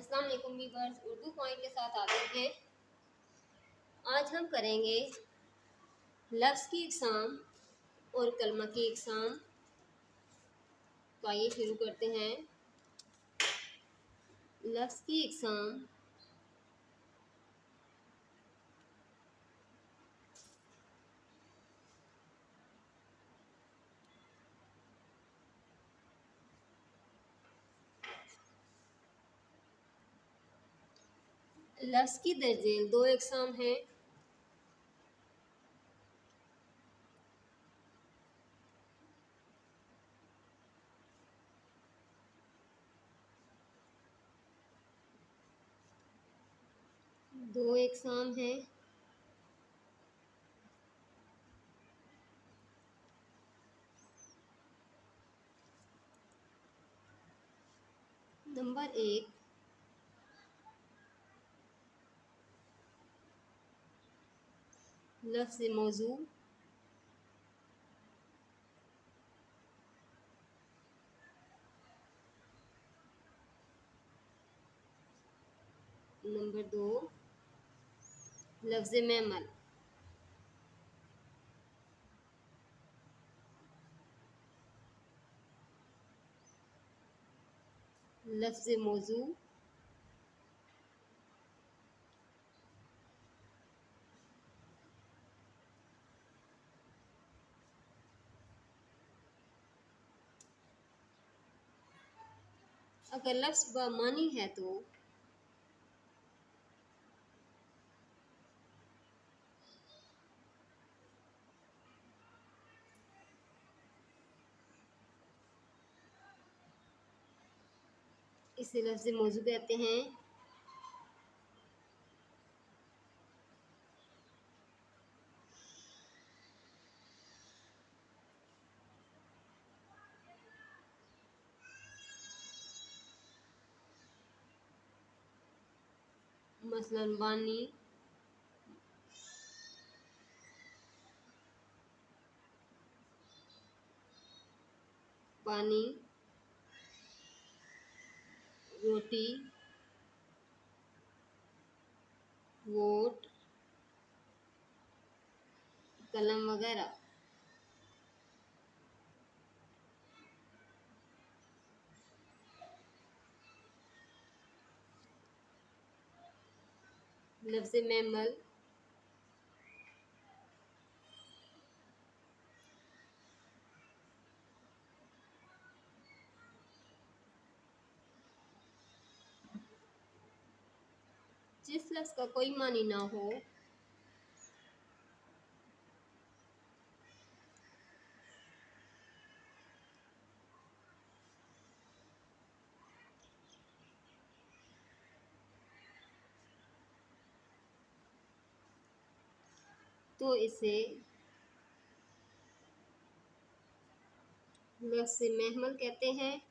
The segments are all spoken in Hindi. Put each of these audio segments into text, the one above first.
अस्सलाम वालेकुम वीवर्स, उर्दू पॉइंट के साथ आते हैं। आज हम करेंगे लफ्ज़ की इक़साम और कलमा की इक़साम। तो आइए शुरू करते हैं। लफ्ज़ की इक़साम। लफ्ज़ की दर्जेल दो इक़साम हैं। दो इक़साम हैं। नंबर 1, लफ्ज़ मौजू। नंबर 2, लफ्ज़ महमल। लफ्ज़ मौजू, अगर लफ्ज़ बामानी है तो इसे लफ्ज़ मौजू कहते हैं। मसलन बानी, पानी, रोटी, वोट, कलम वगैरह। लफ्ज़ महमल, जिस लफ्ज़ का कोई मानी ना हो तो इसे लफ्ज़ महमल कहते हैं।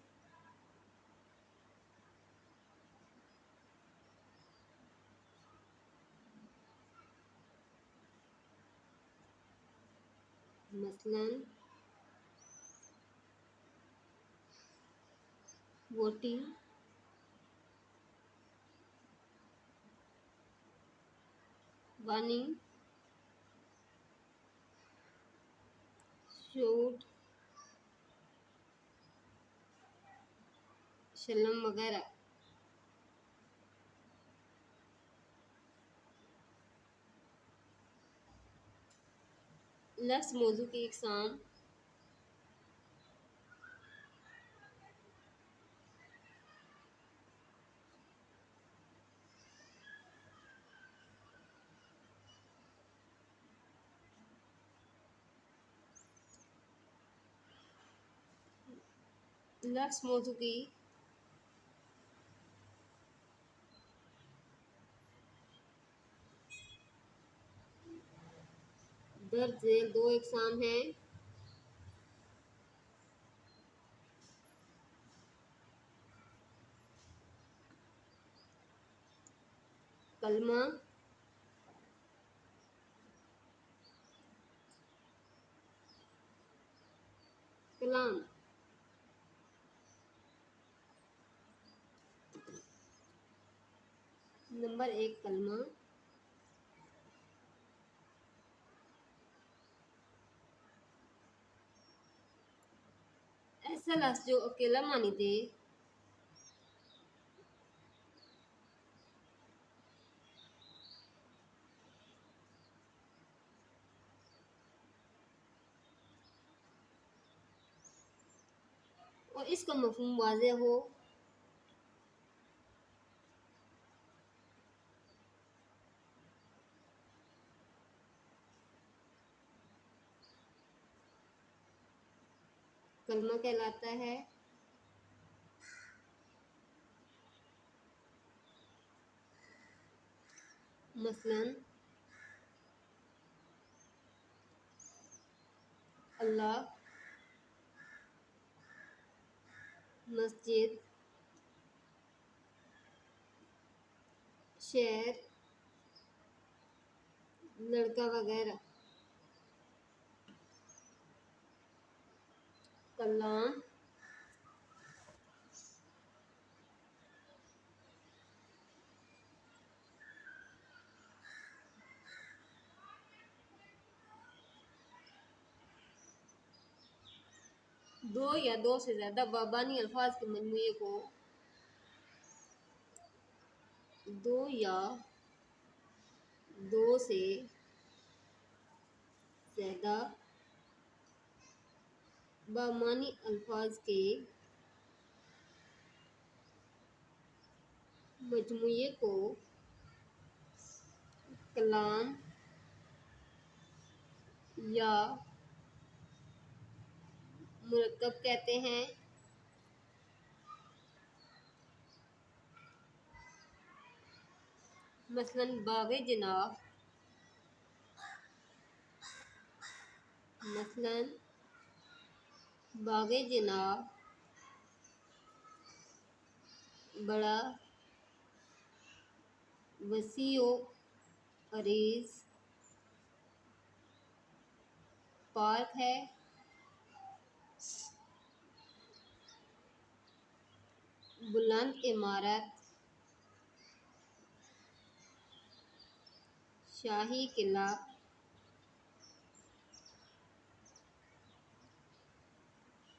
मसलन वोटिंग, वार्निंग, शूट, शलम वगैरह। लफ्ज़ मौजू की इक़साम। लफ्ज़ मौजू की दर्ज झेल दो इक़साम हैं। कलमा, कलाम। नंबर 1 कलमा, ऐसा लफ्ज़ जो अकेला मानी दे। और इसका मफ़हूम वाज़ेह हो। कलमा कहलाता है। मसलन अल्लाह, मस्जिद, शेर, लड़का वगैरह। कलाम, दो या दो से ज़्यादा बाबानी अल्फाज के मजमूए को दो या दो से ज़्यादा बामानी अल्फाज के मजमूए को कलाम या मुरक्कब कहते हैं। मसलन बाग़े जनाब, मसलन बाग़े जनाब बड़ा वसीओ अरीज पार्क है। बुलंद इमारत, शाही किला,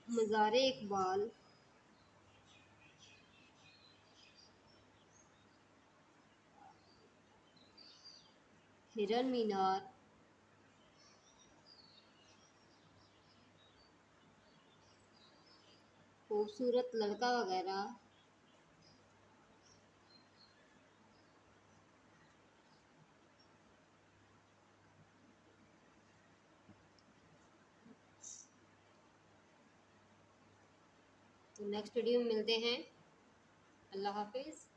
मज़ार-ए इकबाल, हिरन मीनार, खूबसूरत लड़का वगैरह। तो नेक्स्ट वीडियो में मिलते हैं। अल्लाह हाफिज़।